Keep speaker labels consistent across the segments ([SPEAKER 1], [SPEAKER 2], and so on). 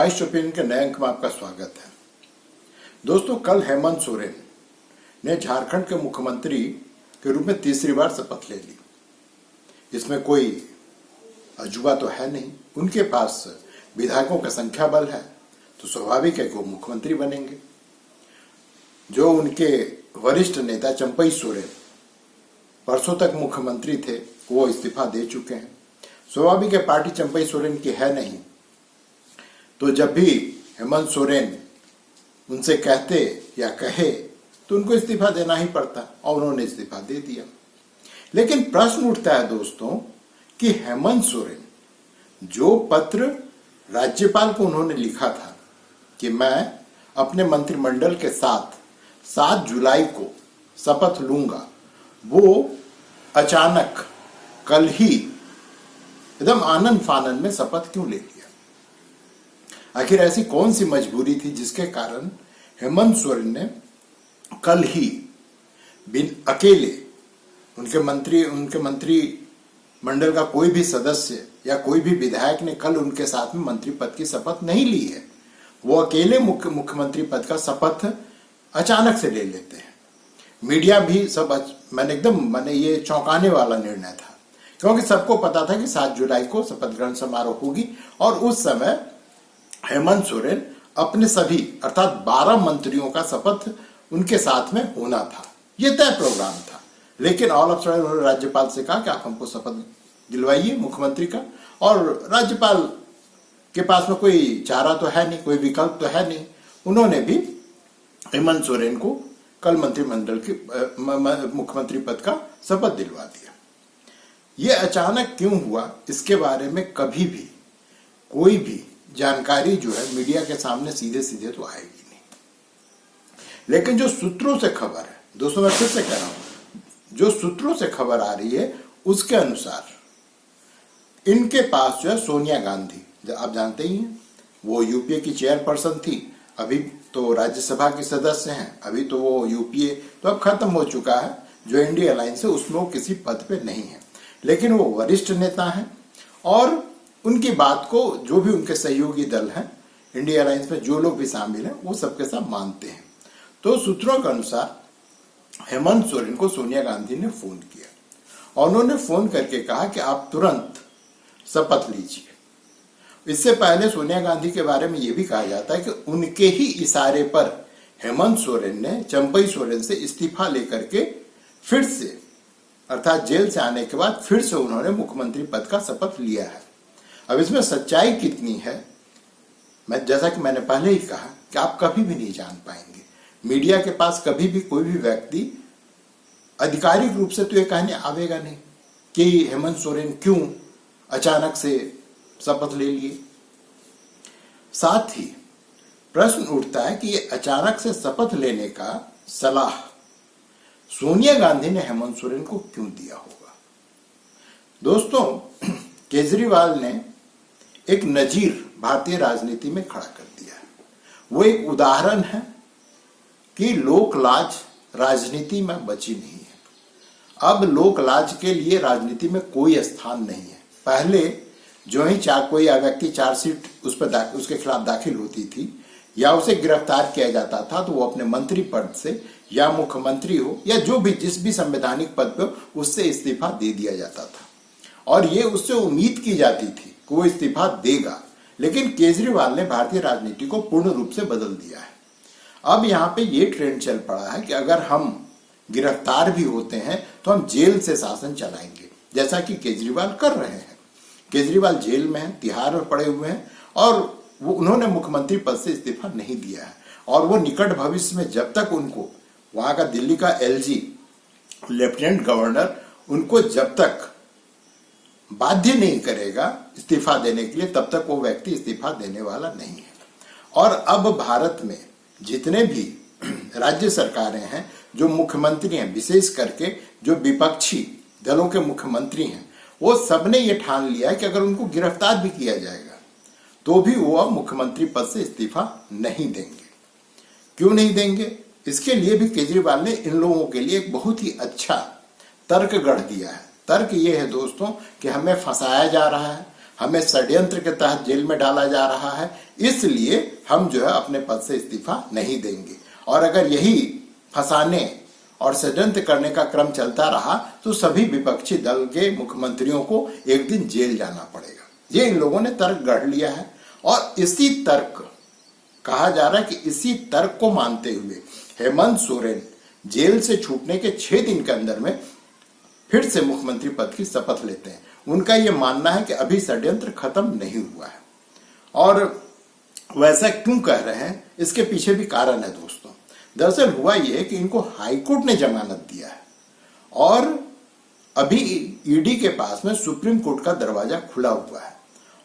[SPEAKER 1] बाईस ओपिनियन के नए अंक में आपका स्वागत है। दोस्तों, कल हेमंत सोरेन ने झारखंड के मुख्यमंत्री के रूप में तीसरी बार शपथ ले ली। इसमें कोई अजूबा तो है नहीं। उनके पास विधायकों का संख्या बल है, तो स्वाभाविक है कि वो मुख्यमंत्री बनेंगे। जो उनके वरिष्ठ नेता चंपई सोरेन परसों तक मुख्यमंत्री थे, वो इस्तीफा दे चुके हैं। स्वाभाविक है, पार्टी चंपई सोरेन की है नहीं, तो जब भी हेमंत सोरेन उनसे कहते या कहे तो उनको इस्तीफा देना ही पड़ता, और उन्होंने इस्तीफा दे दिया। लेकिन प्रश्न उठता है दोस्तों कि हेमंत सोरेन जो पत्र राज्यपाल को उन्होंने लिखा था कि मैं अपने मंत्रिमंडल के साथ 7 जुलाई को शपथ लूंगा, वो अचानक कल ही एकदम आनंद फानन में शपथ क्यों ले लिया? आखिर ऐसी कौन सी मजबूरी थी जिसके कारण हेमंत सोरेन ने कल ही अकेले उनके मंत्री मंडल का कोई भी सदस्य या कोई भी विधायक ने कल उनके साथ में मंत्री पद की शपथ नहीं ली है। वो अकेले मुख्यमंत्री पद का शपथ अचानक से ले लेते हैं। मीडिया भी सब मैंने ये चौंकाने वाला निर्णय था, क्योंकि सबको पता था कि 7 जुलाई को शपथ ग्रहण समारोह होगी, और उस समय हेमंत सोरेन अपने सभी अर्थात 12 मंत्रियों का शपथ उनके साथ में होना था। यह तय प्रोग्राम था। लेकिन ऑल ऑफ सडन उन्होंने राज्यपाल से कहा कि आप हमको शपथ दिलवाइए मुख्यमंत्री का, और राज्यपाल के पास में कोई चारा तो है नहीं, कोई विकल्प तो है नहीं। उन्होंने भी हेमंत सोरेन को कल मंत्रिमंडल के मुख्यमंत्री पद का शपथ दिलवा दिया। यह अचानक क्यों हुआ, इसके बारे में कभी भी कोई भी जानकारी जो है मीडिया के सामने सीधे सीधे तो आएगी नहीं। लेकिन जो सूत्रों से खबर है, दोस्तों मैं फिर से कह रहा हूं, जो सूत्रों से खबर आ रही है उसके अनुसार इनके पास जो है सोनिया गांधी, आप जानते ही हैं, वो यूपीए की चेयरपर्सन थी, अभी तो राज्यसभा की सदस्य हैं। अभी तो वो यूपीए तो अब खत्म हो चुका है, जो इंडिया अलायंस है उसमें वो किसी पद पे नहीं है, लेकिन वो वरिष्ठ नेता हैं और उनकी बात को जो भी उनके सहयोगी दल हैं इंडिया अलायंस में, जो लोग भी शामिल हैं, वो सबके सब मानते हैं। तो सूत्रों के अनुसार हेमंत सोरेन को सोनिया गांधी ने फोन किया, और उन्होंने फोन करके कहा कि आप तुरंत शपथ लीजिए। इससे पहले सोनिया गांधी के बारे में यह भी कहा जाता है कि उनके ही इशारे पर हेमंत सोरेन ने चंपई सोरेन से इस्तीफा लेकर के फिर से अर्थात जेल से आने के बाद फिर से उन्होंने मुख्यमंत्री पद का शपथ लिया है। अब इसमें सच्चाई कितनी है, जैसा कि मैंने पहले ही कहा कि आप कभी भी नहीं जान पाएंगे। मीडिया के पास कभी भी कोई भी व्यक्ति आधिकारिक रूप से तो ये कहने आवेगा नहीं कि हेमंत सोरेन क्यों अचानक से शपथ ले लिए। साथ ही प्रश्न उठता है कि ये अचानक से शपथ लेने का सलाह सोनिया गांधी ने हेमंत सोरेन को क्यों दिया होगा? दोस्तों, केजरीवाल ने एक नजीर भारतीय राजनीति में खड़ा कर दिया है। वो एक उदाहरण है कि लोक लाज राजनीति में बची नहीं है। अब लोक लाज के लिए राजनीति में कोई स्थान नहीं है। पहले जो ही कोई व्यक्ति चार्जशीट उसके खिलाफ दाखिल होती थी या उसे गिरफ्तार किया जाता था, तो वो अपने मंत्री पद से या मुख्यमंत्री हो या जो भी जिस भी संवैधानिक पद पे उससे इस्तीफा दे दिया जाता था, और ये उससे उम्मीद की जाती थी कि वो इस्तीफा देगा। लेकिन केजरीवाल ने भारतीय राजनीति को पूर्ण रूप से बदल दिया है। अब यहाँ पे ये ट्रेंड चल पड़ा है कि अगर हम गिरफ्तार भी होते हैं तो हम जेल से शासन चलाएंगे, जैसा कि केजरीवाल कर रहे हैं। केजरीवाल जेल में हैं, तिहाड़ में पड़े हुए हैं, और वो उन्होंने मुख्यमंत्री पद से इस्तीफा नहीं दिया है, और वो निकट भविष्य में जब तक उनको वहां का दिल्ली का एलजी लेफ्टिनेंट गवर्नर उनको जब तक बाध्य नहीं करेगा इस्तीफा देने के लिए, तब तक वो व्यक्ति इस्तीफा देने वाला नहीं है। और अब भारत में जितने भी राज्य सरकारें हैं, जो मुख्यमंत्री हैं, विशेष करके जो विपक्षी दलों के मुख्यमंत्री हैं, वो सबने ये ठान लिया है कि अगर उनको गिरफ्तार भी किया जाएगा तो भी वो अब मुख्यमंत्री पद से इस्तीफा नहीं देंगे। क्यों नहीं देंगे? इसके लिए भी केजरीवाल ने इन लोगों के लिए एक बहुत ही अच्छा तर्क गढ़ दिया है। तर्क ये है दोस्तों कि हमें फंसाया जा रहा है, हमें षड्यंत्र के तहत जेल में डाला जा रहा है, इसलिए हम जो है अपने पद से इस्तीफा नहीं देंगे। और अगर यही फंसाने और षड्यंत्र करने का क्रम चलता रहा तो सभी विपक्षी दल के मुख्यमंत्रियों को एक दिन जेल जाना पड़ेगा। ये इन लोगों ने तर्क गढ़ लिया है और इसी तर्क, कहा जा रहा है कि इसी तर्क को मानते हुए हेमंत सोरेन जेल से छूटने के 6 दिन के अंदर में फिर से मुख्यमंत्री पद की शपथ लेते हैं। उनका यह मानना है कि अभी षड्यंत्र खत्म नहीं हुआ है। और वैसा क्यों कह रहे हैं, इसके पीछे भी कारण है दोस्तों। दरअसल हुआ यह कि इनको हाईकोर्ट ने जमानत दिया है और अभी ईडी के पास में सुप्रीम कोर्ट का दरवाजा खुला हुआ है।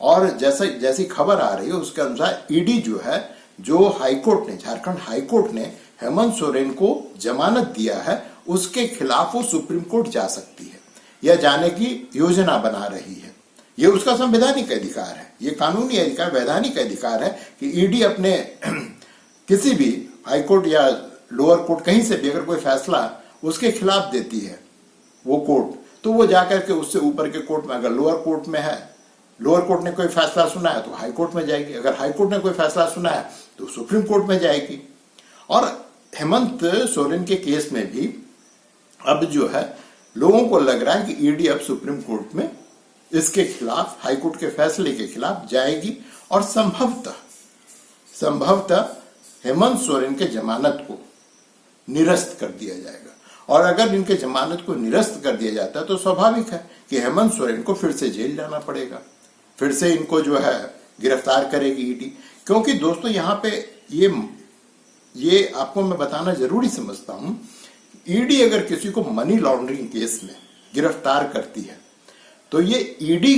[SPEAKER 1] और जैसी खबर आ रही है उसके अनुसार ईडी जो है, जो हाईकोर्ट ने, झारखंड हाईकोर्ट ने हेमंत सोरेन को जमानत दिया है, उसके खिलाफ वो सुप्रीम कोर्ट जा सकती है या जाने की योजना बना रही है। ये उसका संवैधानिक अधिकार है, ये कानूनी अधिकार, वैधानिक अधिकार है कि ईडी अपने किसी भी हाईकोर्ट या लोअर कोर्ट कहीं से भी अगर कोई फैसला उसके खिलाफ देती है वो कोर्ट, तो वो जाकर के उससे ऊपर के कोर्ट में, अगर लोअर कोर्ट में है, लोअर कोर्ट ने कोई फैसला सुना है तो हाई कोर्ट में जाएगी, अगर हाई कोर्ट ने कोई फैसला सुना है तो सुप्रीम कोर्ट में जाएगी। और हेमंत सोरेन के केस में भी अब जो है लोगों को लग रहा है कि ईडी अब सुप्रीम कोर्ट में इसके खिलाफ, हाई कोर्ट के फैसले के खिलाफ जाएगी और संभवतः हेमंत सोरेन के जमानत को निरस्त कर दिया जाएगा। और अगर इनके जमानत को निरस्त कर दिया जाता है तो स्वाभाविक है कि हेमंत सोरेन को फिर से जेल जाना पड़ेगा, फिर से इनको जो है गिरफ्तार करेगी ईडी। क्योंकि दोस्तों यहाँ पे ये आपको मैं बताना जरूरी समझता हूं, ईडी अगर किसी को मनी लॉन्ड्रिंग केस में गिरफ्तार करती है तो ये ईडी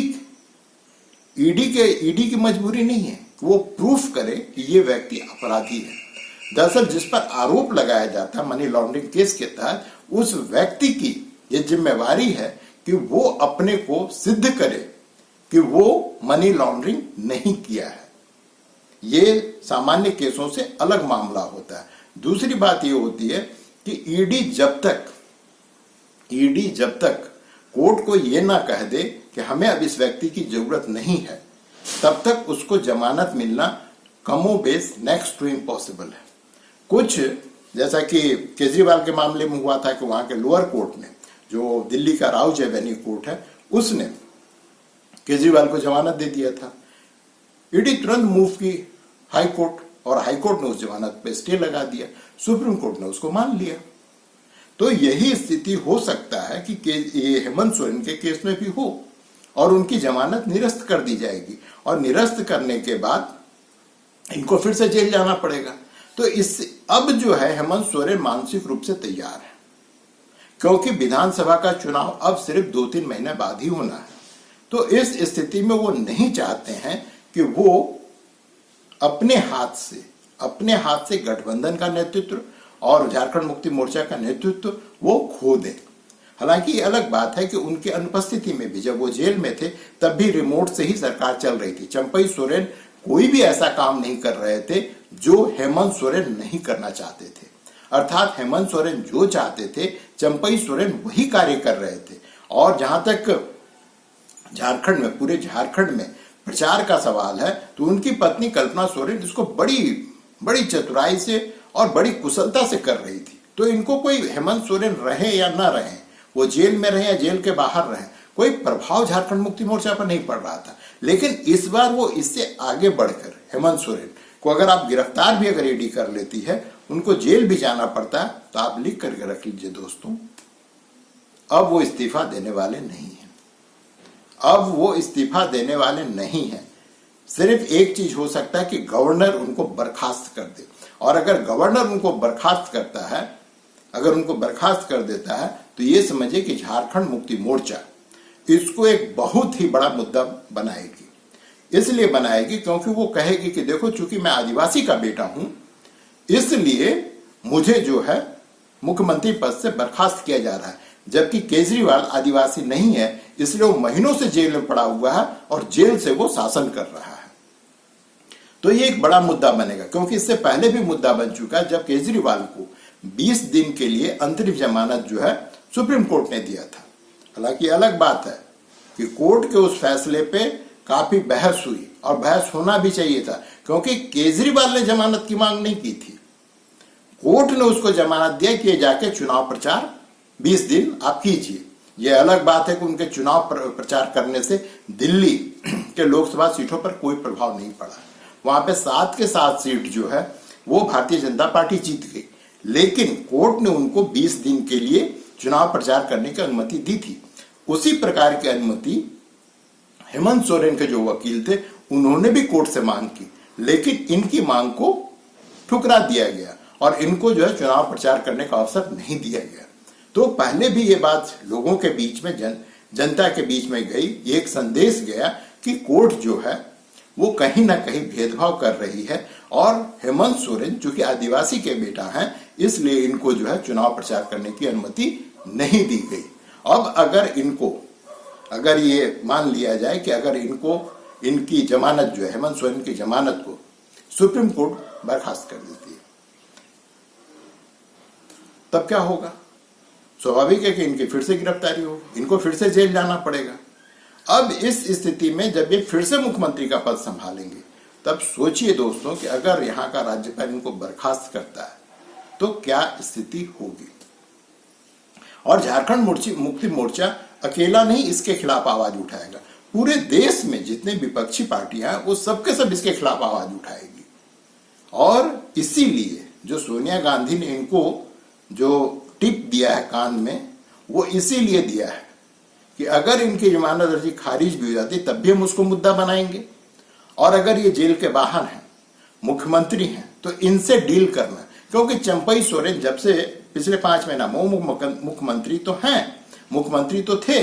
[SPEAKER 1] की मजबूरी नहीं है, वो प्रूफ करे कि ये व्यक्ति अपराधी है। दरअसल जिस पर आरोप लगाया जाता है मनी लॉन्ड्रिंग केस के तहत, उस व्यक्ति की ये जिम्मेवारी है कि वो अपने को सिद्ध करे कि वो मनी लॉन्ड्रिंग नहीं किया है। ये सामान्य केसों से अलग मामला होता है। दूसरी बात ये होती है कि ईडी जब तक कोर्ट को ये ना कह दे कि हमें अब इस व्यक्ति की जरूरत नहीं है, तब तक उसको जमानत मिलना कमोबेश नेक्स्ट टू इम्पॉसिबल है। कुछ जैसा कि केजरीवाल के मामले में हुआ था कि वहां के लोअर कोर्ट ने, जो दिल्ली का राउज एवेन्यू कोर्ट है, उसने केजरीवाल को जमानत दे दिया था। ईडी तुरंत मूव की हाई कोर्ट और हाई कोर्ट ने उस जमानत पे स्टे लगा दिया, सुप्रीम कोर्ट ने उसको मान लिया। तो यही स्थिति हो सकता है कि ये हेमंत सोरेन के केस में भी हो और उनकी जमानत निरस्त कर दी जाएगी और निरस्त करने के बाद इनको फिर से जेल जाना पड़ेगा। तो इससे अब जो है हेमंत सोरेन मानसिक रूप से तैयार है, क्योंकि विधानसभा का चुनाव अब सिर्फ 2-3 महीने बाद ही होना है। तो इस स्थिति में वो नहीं चाहते हैं कि वो अपने हाथ से गठबंधन का नेतृत्व और झारखंड मुक्ति मोर्चा का नेतृत्व वो खो दें। हालांकि ये अलग बात है कि उनकी अनुपस्थिति में भी, जब वो जेल में थे तब भी रिमोट से ही सरकार चल रही थी। चंपई सोरेन कोई भी ऐसा काम नहीं कर रहे थे जो हेमंत सोरेन नहीं करना चाहते थे। अर्थात हेमंत सोरेन जो चाहते थे, चंपई सोरेन वही कार्य कर रहे थे। और जहां तक पूरे झारखंड में प्रचार का सवाल है, तो उनकी पत्नी कल्पना सोरेन इसको बड़ी चतुराई से और बड़ी कुशलता से कर रही थी। तो इनको कोई हेमंत सोरेन रहे या ना रहे, वो जेल में रहे या जेल के बाहर रहे, कोई प्रभाव झारखंड मुक्ति मोर्चा पर नहीं पड़ रहा था। लेकिन इस बार वो इससे आगे बढ़कर हेमंत सोरेन को अगर आप गिरफ्तार भी अगर ईडी कर लेती है, उनको जेल भी जाना पड़ता है, तो आप लिख करके रख लीजिए दोस्तों, अब वो इस्तीफा देने वाले नहीं है। अब वो इस्तीफा देने वाले नहीं है। सिर्फ एक चीज हो सकता है कि गवर्नर उनको बर्खास्त कर दे, और अगर गवर्नर उनको बर्खास्त करता है, अगर उनको बर्खास्त कर देता है, तो ये समझिए कि झारखंड मुक्ति मोर्चा इसको एक बहुत ही बड़ा मुद्दा बनाएगी। इसलिए बनाएगी क्योंकि वो कहेगी कि देखो, चूंकि मैं आदिवासी का बेटा हूं, इसलिए मुझे जो है मुख्यमंत्री पद से बर्खास्त किया जा रहा है। जबकि केजरीवाल आदिवासी नहीं है, इसलिए वो महीनों से जेल में पड़ा हुआ है और जेल से वो शासन कर रहा है। तो ये एक बड़ा मुद्दा बनेगा, क्योंकि इससे पहले भी मुद्दा बन चुका है जब केजरीवाल को 20 दिन के लिए अंतरिम जमानत जो है सुप्रीम कोर्ट ने दिया था। हालांकि अलग बात है कि कोर्ट के उस फैसले पे काफी बहस हुई और बहस होना भी चाहिए था, क्योंकि केजरीवाल ने जमानत की मांग नहीं की थी। कोर्ट ने उसको जमानत दिया कि जाके चुनाव प्रचार 20 दिन आप कीजिए। यह अलग बात है कि उनके चुनाव प्रचार करने से दिल्ली के लोकसभा सीटों पर कोई प्रभाव नहीं पड़ा। वहां पे 7 के 7 सीट जो है वो भारतीय जनता पार्टी जीत गई, लेकिन कोर्ट ने उनको 20 दिन के लिए चुनाव प्रचार करने की अनुमति दी थी। उसी प्रकार की अनुमति हेमंत सोरेन के जो वकील थे उन्होंने भी कोर्ट से मांग की, लेकिन इनकी मांग को ठुकरा दिया गया और इनको जो है चुनाव प्रचार करने का अवसर नहीं दिया गया। तो पहले भी ये बात लोगों के बीच में जनता के बीच में गई, एक संदेश गया कि कोर्ट जो है वो कहीं ना कहीं भेदभाव कर रही है और हेमंत सोरेन जो कि आदिवासी के बेटा हैं, इसलिए इनको जो है चुनाव प्रचार करने की अनुमति नहीं दी गई। अब अगर ये मान लिया जाए कि अगर इनकी जमानत जो है, हेमंत सोरेन की जमानत को सुप्रीम कोर्ट बर्खास्त कर देती है, तब क्या होगा? स्वाभाविक है कि इनकी फिर से गिरफ्तारी होगी, इनको फिर से जेल जाना पड़ेगा। अब इस स्थिति में जब ये फिर से मुख्यमंत्री का पद संभालेंगे, तब सोचिए दोस्तों कि अगर यहाँ का राज्यपाल इनको बर्खास्त करता है तो क्या स्थिति होगी। और झारखंड मुक्ति मोर्चा अकेला नहीं इसके खिलाफ आवाज उठाएगा, पूरे देश में जितने विपक्षी पार्टियां हैं वो सबके सब इसके खिलाफ आवाज उठाएगी। और इसीलिए जो सोनिया गांधी ने इनको जो टिप दिया है कान में, वो इसीलिए दिया है कि अगर इनकी जमानत अर्जी खारिज भी हो जाती तब भी हम उसको मुद्दा बनाएंगे, और अगर ये जेल के बाहर हैं, मुख्यमंत्री हैं, तो इनसे डील करना। क्योंकि चंपई सोरेन जब से पिछले 5 महीना मुख्यमंत्री तो हैं, मुख्यमंत्री तो थे,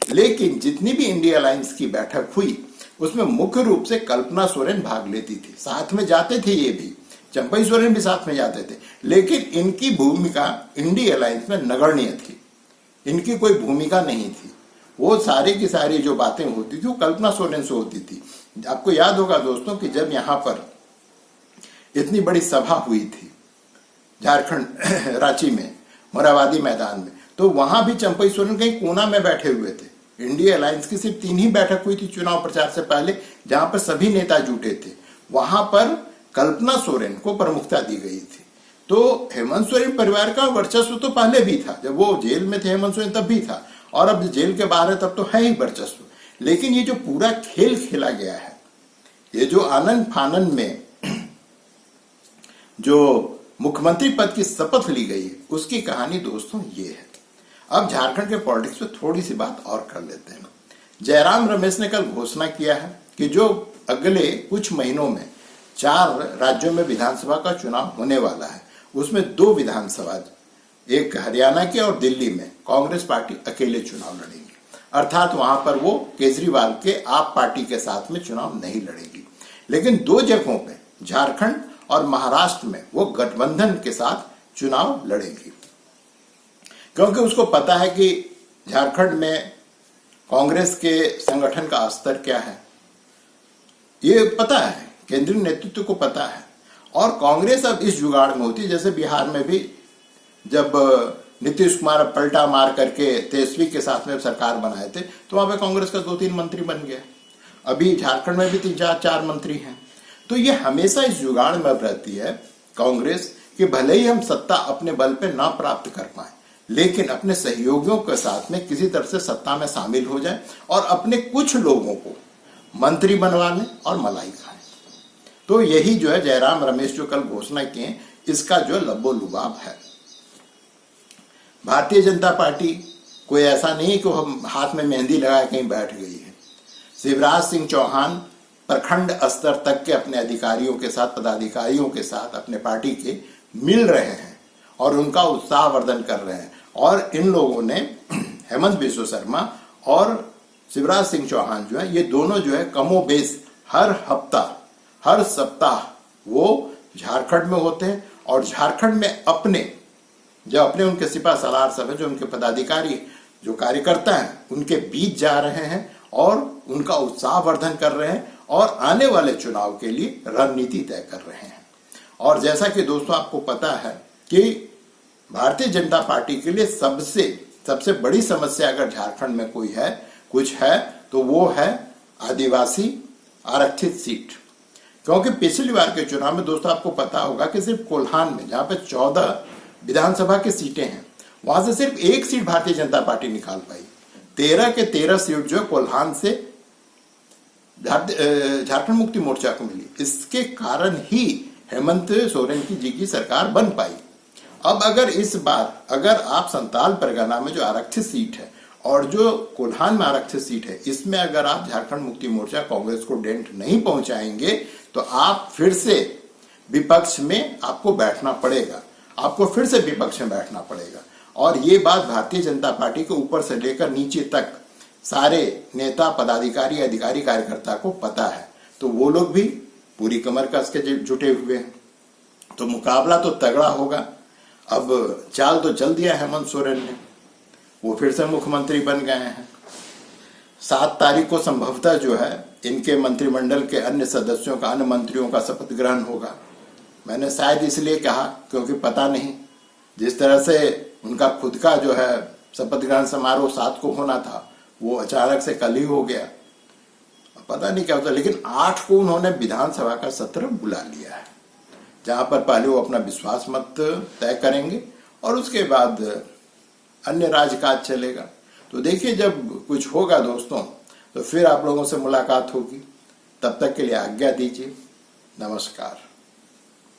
[SPEAKER 1] लेकिन जितनी भी इंडिया अलायंस की बैठक हुई उसमें मुख्य रूप से कल्पना सोरेन भाग लेती थी, साथ में जाते थे, ये भी चंपई सोरेन भी साथ में जाते थे, लेकिन इनकी भूमिका इंडिया अलायंस में नगण्य थी, इनकी कोई भूमिका नहीं थी। वो सारी की सारी जो बातें होती थी वो कल्पना सोरेन से होती थी। आपको याद होगा दोस्तों कि जब यहाँ पर इतनी बड़ी सभा हुई थी झारखंड रांची में मोरहाबादी मैदान में, तो वहां भी चंपई सोरेन कहीं कोना में बैठे हुए थे। इंडिया अलायंस की सिर्फ 3 ही बैठक हुई थी चुनाव प्रचार से पहले, जहां पर सभी नेता जुटे थे, वहां पर कल्पना सोरेन को प्रमुखता दी गई थी। तो हेमंत सोरेन परिवार का वर्चस्व तो पहले भी था, जब वो जेल में थे हेमंत सोरेन तब भी था, और अब जेल के बाहर है तब तो है ही वर्चस्व। लेकिन ये जो पूरा खेल खेला गया है, ये जो आनंद फानन में जो मुख्यमंत्री पद की शपथ ली गई है, उसकी कहानी दोस्तों ये है। अब झारखंड के पॉलिटिक्स में थोड़ी सी बात और कर लेते हैं। जयराम रमेश ने कल घोषणा किया है कि जो अगले कुछ महीनों में 4 राज्यों में विधानसभा का चुनाव होने वाला है, उसमें 2 विधानसभा, एक हरियाणा के और दिल्ली में कांग्रेस पार्टी अकेले चुनाव लड़ेगी, अर्थात वहां पर वो केजरीवाल के आप पार्टी के साथ में चुनाव नहीं लड़ेगी। लेकिन 2 जगहों पे, झारखंड और महाराष्ट्र में, वो गठबंधन के साथ चुनाव लड़ेगी, क्योंकि उसको पता है कि झारखंड में कांग्रेस के संगठन का स्तर क्या है, ये पता है, केंद्रीय नेतृत्व को पता है। और कांग्रेस अब इस जुगाड़ में होती है, जैसे बिहार में भी जब नीतीश कुमार पलटा मार करके तेजस्वी के साथ में सरकार बनाए थे, तो वहां पे कांग्रेस का 2-3 मंत्री बन गया। अभी झारखंड में भी 3-4 मंत्री हैं। तो ये हमेशा इस जुगाड़ में रहती है कांग्रेस कि भले ही हम सत्ता अपने बल पे ना प्राप्त कर पाए, लेकिन अपने सहयोगियों के साथ में किसी तरह से सत्ता में शामिल हो जाए और अपने कुछ लोगों को मंत्री बनवा लें और मलाई खाएं। तो यही जो है जयराम रमेश जो कल घोषणा किए, इसका जो लब्बो लुबाब है। भारतीय जनता पार्टी कोई ऐसा नहीं कि हम हाथ में मेहंदी लगा कहीं बैठ गई है। शिवराज सिंह चौहान प्रखंड स्तर तक के अपने अधिकारियों के साथ, पदाधिकारियों के साथ, अपने पार्टी के मिल रहे हैं और उनका उत्साहवर्धन कर रहे हैं। और इन लोगों ने हेमंत बिस्व शर्मा और शिवराज सिंह चौहान जो है, ये दोनों जो है कमोबेश हर हफ्ता, हर सप्ताह वो झारखंड में होते हैं और झारखंड में अपने उनके सिपा सलार सब है, जो उनके पदाधिकारी, जो कार्यकर्ता हैं, उनके बीच जा रहे हैं और उनका उत्साहवर्धन कर रहे हैं और आने वाले चुनाव के लिए रणनीति तय कर रहे हैं। और जैसा कि दोस्तों आपको पता है कि भारतीय जनता पार्टी के लिए सबसे बड़ी समस्या अगर झारखंड में कुछ है तो वो है आदिवासी आरक्षित सीट। क्योंकि पिछली बार के चुनाव में दोस्तों आपको पता होगा कि सिर्फ कोल्हान में, जहां पे 14 विधानसभा की सीटें हैं, वहां से सिर्फ एक सीट भारतीय जनता पार्टी निकाल पाई। 13 के 13 सीट जो कोल्हान से झारखंड मुक्ति मोर्चा को मिली। इसके कारण ही हेमंत सोरेन जी की सरकार बन पाई। अब अगर इस बार अगर आप संताल परगना में जो आरक्षित सीट है और जो कोल्हान में आरक्षित सीट है, इसमें अगर आप झारखंड मुक्ति मोर्चा कांग्रेस को डेंट नहीं पहुंचाएंगे तो आप फिर से विपक्ष में आपको बैठना पड़ेगा, आपको फिर से विपक्ष में बैठना पड़ेगा। और ये बात भारतीय जनता पार्टी के ऊपर से लेकर नीचे तक सारे नेता, पदाधिकारी, अधिकारी, कार्यकर्ता को पता है। तो वो लोग भी पूरी कमर कस के जुटे हुए हैं। तो मुकाबला तो तगड़ा होगा। अब चाल तो चल दिया हेमंत सोरेन ने, वो फिर से मुख्यमंत्री बन गए हैं। 7 तारीख को संभवतः जो है इनके मंत्रिमंडल के अन्य सदस्यों का, अन्य मंत्रियों का शपथ ग्रहण होगा। मैंने शायद इसलिए कहा क्योंकि पता नहीं, जिस तरह से उनका खुद का जो है शपथ ग्रहण समारोह 7 को होना था, वो अचानक से कल ही हो गया। पता नहीं क्या होता। लेकिन 8 को उन्होंने विधानसभा का सत्र बुला लिया है, जहां पर पहले वो अपना विश्वास मत तय करेंगे और उसके बाद अन्य राजकाज चलेगा। तो देखिए, जब कुछ होगा दोस्तों तो फिर आप लोगों से मुलाकात होगी। तब तक के लिए आज्ञा दीजिए। नमस्कार।